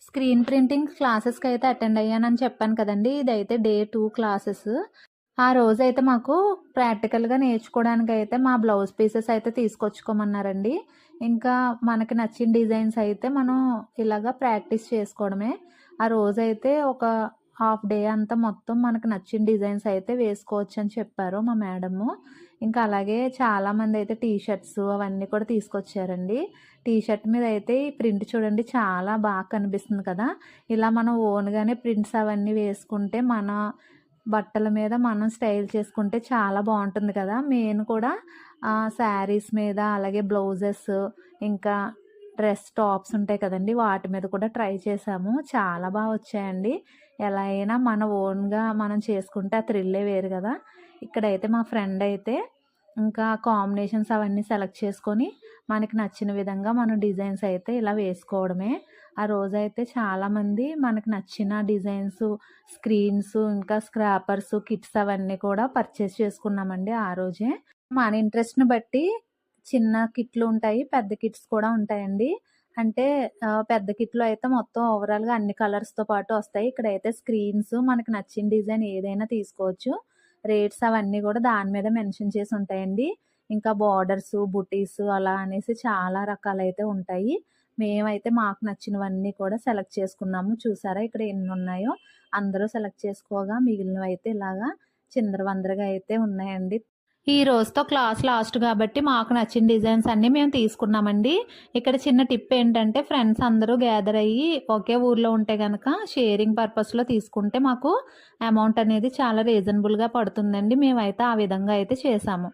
Screen printing క్లాసెస్‌కి అయితే attend అయ్యానని చెప్పాను కదండీ! ఇదైతే డే 2 క్లాసెస్. ఆ రోజైతే మాకు ప్రాక్టికల్‌గా నేర్చుకోవడానికైతే మా బ్లౌజ్ పీసెస్ అయితే తీసుకొచ్చుకోమన్నారండి. ఇంకా మనకి నచ్చిన డిజైన్స్ అయితే మనం ఇలాగా ప్రాక్టీస్ చేసుకోవడమే. ఆ రోజైతే ఒక హాఫ్ డే అంతా మొత్తం మనకు నచ్చిన డిజైన్స్ అయితే వేసుకోవచ్చని చెప్పారు మా మేడము. ఇంకా అలాగే చాలామందయితే టీ షర్ట్స్ అవన్నీ కూడా తీసుకొచ్చారండి. టీ షర్ట్ మీద అయితే ఈ ప్రింట్ చూడండి చాలా బాగా కనిపిస్తుంది కదా! ఇలా మనం ఓన్‌గానే ప్రింట్స్ అవన్నీ వేసుకుంటే మన బట్టల మీద మనం స్టైల్ చేసుకుంటే చాలా బావుంటుంది కదా! నేను కూడా శారీస్ మీద అలాగే బ్లౌజెస్ ఇంకా డ్రెస్ టాప్స్ ఉంటాయి కదండీ! వాటి మీద కూడా ట్రై చేశాము. చాలా బా వచ్చాయండి. ఎలా అయినా మన ఓన్‌గా మనం చేసుకుంటే ఆ థ్రిల్లే వేరు కదా! ఇక్కడైతే మా ఫ్రెండ్ అయితే ఇంకా కాంబినేషన్స్ అవన్నీ సెలెక్ట్ చేసుకొని మనకి నచ్చిన విధంగా మనం డిజైన్స్ అయితే ఇలా వేసుకోవడమే. ఆ రోజైతే చాలామంది మనకు నచ్చిన డిజైన్స్, స్క్రీన్స్, ఇంకా స్క్రాపర్స్, కిట్స్ అవన్నీ కూడా పర్చేస్ చేసుకున్నామండి ఆ రోజే. మన ఇంట్రెస్ట్‌ని బట్టి చిన్న కిట్లు ఉంటాయి. పెద్ద కిట్స్ కూడా ఉంటాయండి. అంటే పెద్ద కిట్‌లో అయితే మొత్తం ఓవరాల్‌గా అన్ని కలర్స్‌తో పాటు వస్తాయి. ఇక్కడైతే స్క్రీన్స్ మనకు నచ్చిన డిజైన్ ఏదైనా తీసుకోవచ్చు. రేట్స్ అవన్నీ గూడా దాని మీద మెన్షన్ చేసి ఉంటాయండి. ఇంకా బోర్డర్స్, బుటీస్ అలా అనేసి చాలా రకాలైతే ఉంటాయి. మేమైతే మాకు నచ్చినవన్నీ కూడా సెలెక్ట్ చేసుకున్నాము. చూసారా ఇక్కడ ఎన్నున్నాయో. అందరూ సెలెక్ట్ చేసుకోగా మిగిలినవైతే ఇలాగా చిందరవందరగా అయితే ఉన్నాయండి. ఈ రోజుతో క్లాస్ లాస్ట్ గాబట్టి మాకు నచ్చిన డిజైన్స్ అన్నీ మేము తీసుకున్నామండి. ఇక్కడ చిన్న టిప్ ఏంటంటే ఫ్రెండ్స్ అందరూ గ్యాదర్ అయ్యి ఒకే ఊర్లో ఉంటే గనక షేరింగ్ పర్పస్‌లో తీసుకుంటే మాకు అమౌంట్ అనేది చాలా రీజనబుల్‌గా పడుతుందండి. మేమైతే ఆ విధంగా అయితే చేశాము.